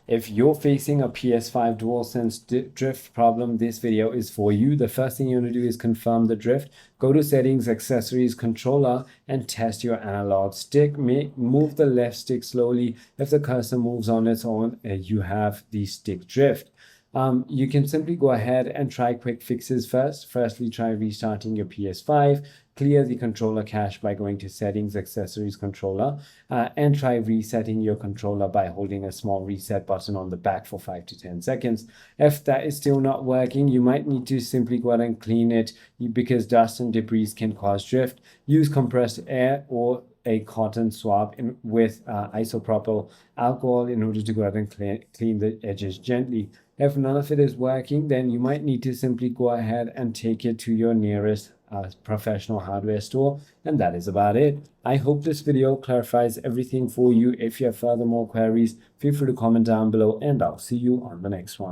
If you're facing a PS5 DualSense drift problem, this video is for you. The first thing you want to do is confirm the drift. Go to settings, accessories, controller, and test your analog stick. Move the left stick slowly. If the cursor moves on its own, you have the stick drift. You can simply go ahead and try quick fixes first. Firstly, try restarting your PS5, clear the controller cache by going to settings, accessories, controller, and try resetting your controller by holding a small reset button on the back for 5 to 10 seconds. If that is still not working, you might need to simply go ahead and clean it because dust and debris can cause drift. Use compressed air or a cotton swab with isopropyl alcohol in order to go ahead and clean the edges gently. If none of it is working, then you might need to simply go ahead and take it to your nearest professional hardware store, and that is about it. I hope this video clarifies everything for you. If you have further more queries, feel free to comment down below, and I'll see you on the next one.